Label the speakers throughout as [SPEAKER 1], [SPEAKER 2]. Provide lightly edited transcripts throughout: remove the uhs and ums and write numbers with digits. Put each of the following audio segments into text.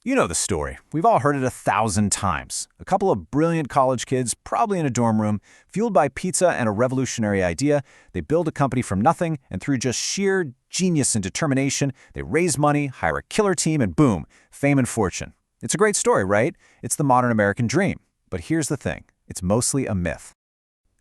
[SPEAKER 1] You know the story. We've all heard it 1,000 times. A couple of brilliant college kids, probably in a dorm room, fueled by pizza and a revolutionary idea, they build a company from nothing, and through just sheer genius and determination, they raise money, hire a killer team, and boom, fame and fortune. It's a great story, right? It's the modern American dream. But here's the thing. It's mostly a myth.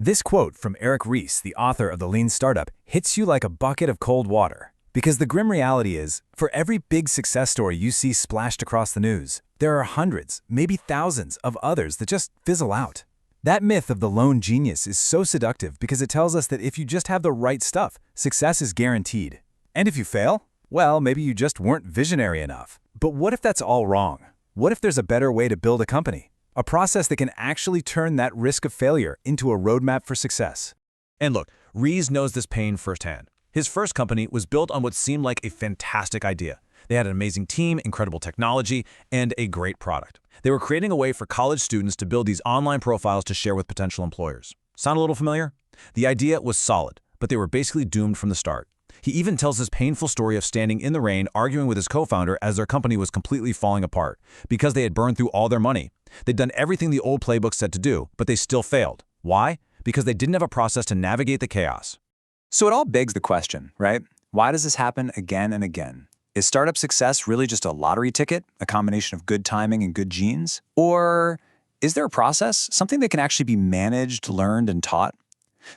[SPEAKER 2] This quote from Eric Ries, the author of The Lean Startup, hits you like a bucket of cold water. Because the grim reality is, for every big success story you see splashed across the news, there are hundreds, maybe thousands, of others that just fizzle out. That myth of the lone genius is so seductive because it tells us that if you just have the right stuff, success is guaranteed. And if you fail, well, maybe you just weren't visionary enough. But what if that's all wrong? What if there's a better way to build a company? A process that can actually turn that risk of failure into a roadmap for success.
[SPEAKER 3] And look, Ries knows this pain firsthand. His first company was built on what seemed like a fantastic idea. They had an amazing team, incredible technology, and a great product. They were creating a way for college students to build these online profiles to share with potential employers. Sound a little familiar? The idea was solid, but they were basically doomed from the start. He even tells his painful story of standing in the rain arguing with his co-founder as their company was completely falling apart because they had burned through all their money. They'd done everything the old playbook said to do, but they still failed. Why? Because they didn't have a process to navigate the chaos.
[SPEAKER 4] So it all begs the question, right? Why does this happen again and again? Is startup success really just a lottery ticket, a combination of good timing and good genes? Or is there a process, something that can actually be managed, learned, and taught?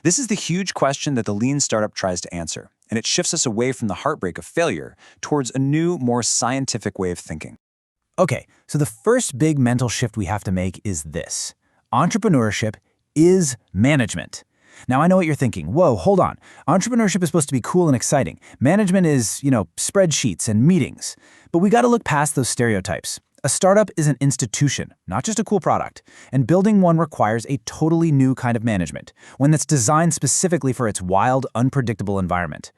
[SPEAKER 4] This is the huge question that the Lean Startup tries to answer, and it shifts us away from the heartbreak of failure towards a new, more scientific way of thinking.
[SPEAKER 2] Okay, so the first big mental shift we have to make is this. Entrepreneurship is management. Now, I know what you're thinking. Whoa, hold on. Entrepreneurship is supposed to be cool and exciting. Management is, spreadsheets and meetings. But we got to look past those stereotypes. A startup is an institution, not just a cool product. And building one requires a totally new kind of management, one that's designed specifically for its wild, unpredictable environment.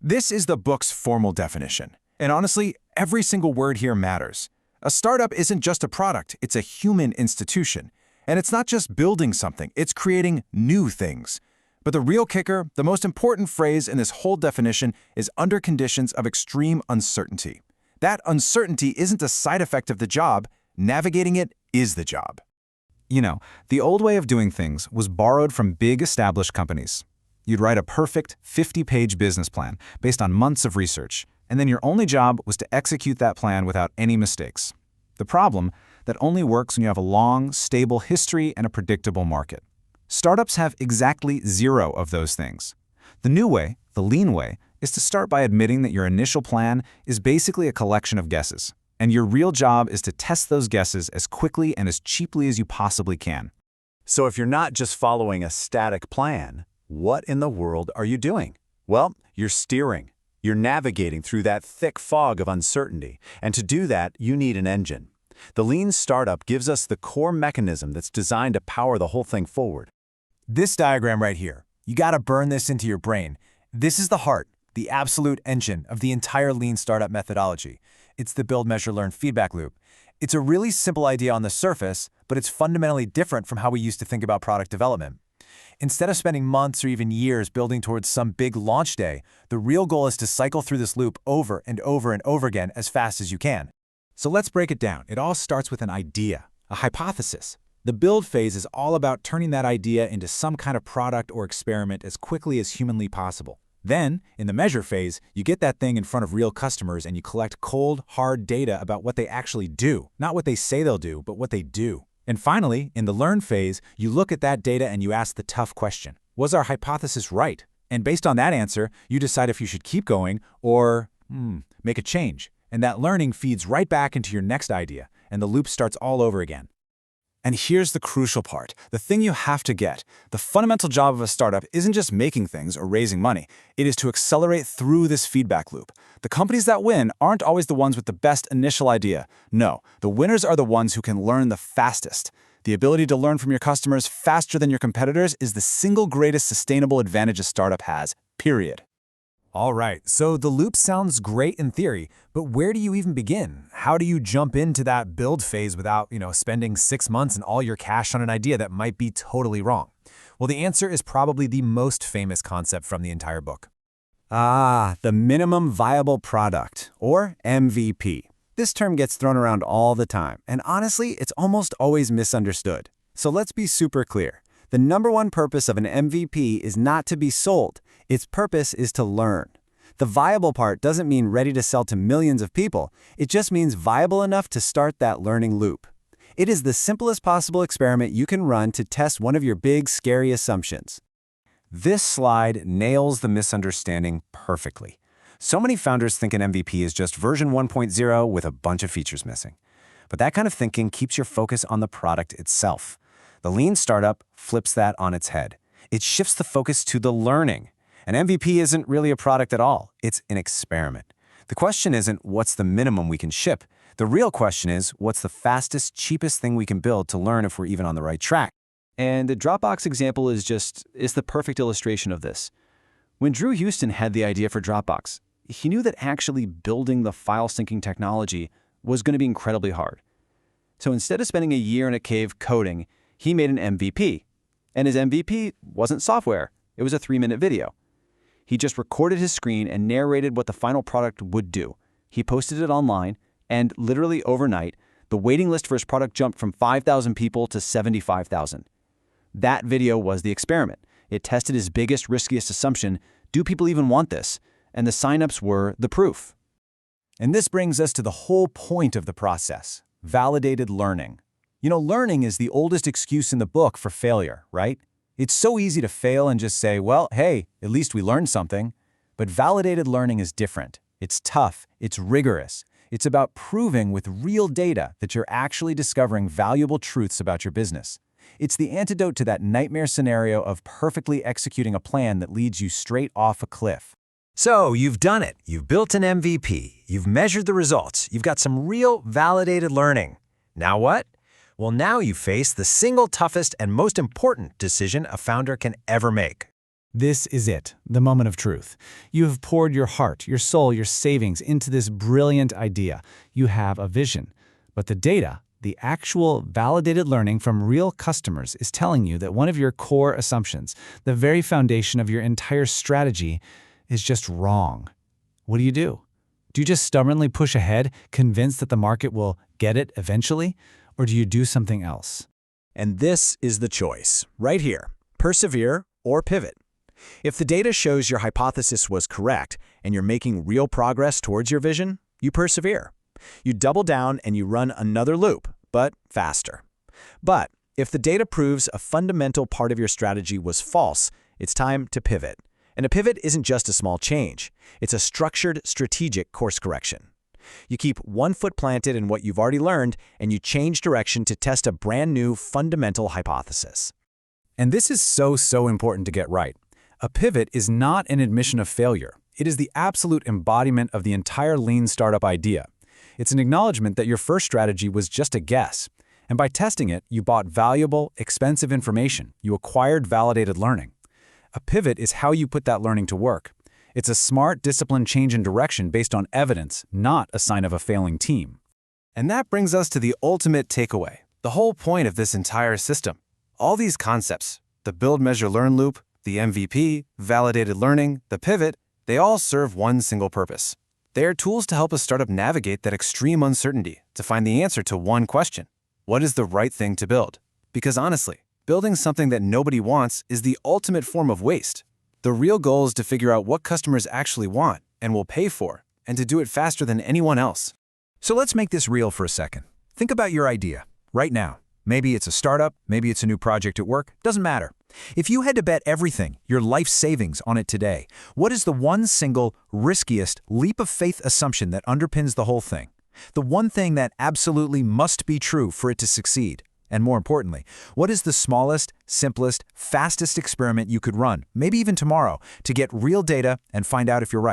[SPEAKER 1] This is the book's formal definition. And honestly, every single word here matters. A startup isn't just a product, it's a human institution. And it's not just building something, it's creating new things. But the real kicker, the most important phrase in this whole definition is under conditions of extreme uncertainty. That uncertainty isn't a side effect of the job, navigating it is the job.
[SPEAKER 2] The old way of doing things was borrowed from big established companies. You'd write a perfect 50-page business plan based on months of research, and then your only job was to execute that plan without any mistakes. The problem, that only works when you have a long, stable history and a predictable market. Startups have exactly zero of those things. The new way, the lean way, is to start by admitting that your initial plan is basically a collection of guesses, and your real job is to test those guesses as quickly and as cheaply as you possibly can.
[SPEAKER 5] So if you're not just following a static plan, what in the world are you doing? Well, you're steering. You're navigating through that thick fog of uncertainty, and to do that, you need an engine. The Lean Startup gives us the core mechanism that's designed to power the whole thing forward.
[SPEAKER 6] This diagram right here, you gotta burn this into your brain. This is the heart, the absolute engine of the entire Lean Startup methodology. It's the build, measure, learn feedback loop. It's a really simple idea on the surface, but it's fundamentally different from how we used to think about product development. Instead of spending months or even years building towards some big launch day, the real goal is to cycle through this loop over and over and over again as fast as you can.
[SPEAKER 2] So let's break it down. It all starts with an idea, a hypothesis. The build phase is all about turning that idea into some kind of product or experiment as quickly as humanly possible. Then, in the measure phase, you get that thing in front of real customers and you collect cold, hard data about what they actually do. Not what they say they'll do, but what they do. And finally, in the learn phase, you look at that data and you ask the tough question. Was our hypothesis right? And based on that answer, you decide if you should keep going or make a change. And that learning feeds right back into your next idea, and the loop starts all over again.
[SPEAKER 6] And here's the crucial part, the thing you have to get. The fundamental job of a startup isn't just making things or raising money. It is to accelerate through this feedback loop. The companies that win aren't always the ones with the best initial idea. No, the winners are the ones who can learn the fastest. The ability to learn from your customers faster than your competitors is the single greatest sustainable advantage a startup has, period.
[SPEAKER 2] All right, so the loop sounds great in theory, but where do you even begin? How do you jump into that build phase without, spending 6 months and all your cash on an idea that might be totally wrong? Well, the answer is probably the most famous concept from the entire book.
[SPEAKER 6] The minimum viable product, or MVP. This term gets thrown around all the time, and honestly, it's almost always misunderstood. So let's be super clear. The number one purpose of an MVP is not to be sold. Its purpose is to learn. The viable part doesn't mean ready to sell to millions of people. It just means viable enough to start that learning loop. It is the simplest possible experiment you can run to test one of your big, scary assumptions. This slide nails the misunderstanding perfectly. So many founders think an MVP is just version 1.0 with a bunch of features missing. But that kind of thinking keeps your focus on the product itself. The lean startup flips that on its head. It shifts the focus to the learning. An MVP isn't really a product at all. It's an experiment. The question isn't what's the minimum we can ship. The real question is what's the fastest, cheapest thing we can build to learn if we're even on the right track.
[SPEAKER 7] And the Dropbox example is the perfect illustration of this. When Drew Houston had the idea for Dropbox, he knew that actually building the file syncing technology was going to be incredibly hard. So instead of spending a year in a cave coding, he made an MVP. And his MVP wasn't software. It was a 3-minute video. He just recorded his screen and narrated what the final product would do. He posted it online, and literally overnight, the waiting list for his product jumped from 5,000 people to 75,000. That video was the experiment. It tested his biggest, riskiest assumption: do people even want this? And the signups were the proof.
[SPEAKER 6] And this brings us to the whole point of the process: validated learning. You know, learning is the oldest excuse in the book for failure, right? It's so easy to fail and just say, well, hey, at least we learned something. But validated learning is different. It's tough. It's rigorous. It's about proving with real data that you're actually discovering valuable truths about your business. It's the antidote to that nightmare scenario of perfectly executing a plan that leads you straight off a cliff.
[SPEAKER 8] So you've done it. You've built an MVP. You've measured the results. You've got some real validated learning. Now what? Well, now you face the single toughest and most important decision a founder can ever make.
[SPEAKER 2] This is it, the moment of truth. You have poured your heart, your soul, your savings into this brilliant idea. You have a vision. But the data, the actual validated learning from real customers, is telling you that one of your core assumptions, the very foundation of your entire strategy, is just wrong. What do? Do you just stubbornly push ahead, convinced that the market will get it eventually? Or do you do something else?
[SPEAKER 8] And this is the choice, right here: persevere or pivot. If the data shows your hypothesis was correct and you're making real progress towards your vision, you persevere. You double down and you run another loop, but faster. But if the data proves a fundamental part of your strategy was false, it's time to pivot. And a pivot isn't just a small change. It's a structured, strategic course correction. You keep one foot planted in what you've already learned, and you change direction to test a brand new fundamental hypothesis.
[SPEAKER 2] And this is so important to get right. A pivot is not an admission of failure. It is the absolute embodiment of the entire lean startup idea. It's an acknowledgement that your first strategy was just a guess. And by testing it, you bought valuable, expensive information. You acquired validated learning. A pivot is how you put that learning to work. It's a smart, disciplined change in direction based on evidence, not a sign of a failing team.
[SPEAKER 6] And that brings us to the ultimate takeaway, the whole point of this entire system. All these concepts, the build, measure, learn loop, the MVP, validated learning, the pivot, they all serve one single purpose. They are tools to help a startup navigate that extreme uncertainty, to find the answer to one question: what is the right thing to build? Because honestly, building something that nobody wants is the ultimate form of waste. The real goal is to figure out what customers actually want and will pay for, and to do it faster than anyone else.
[SPEAKER 1] So let's make this real for a second. Think about your idea, right now. Maybe it's a startup, maybe it's a new project at work, doesn't matter. If you had to bet everything, your life savings, on it today, what is the one single, riskiest, leap of faith assumption that underpins the whole thing? The one thing that absolutely must be true for it to succeed? And more importantly, what is the smallest, simplest, fastest experiment you could run, maybe even tomorrow, to get real data and find out if you're right?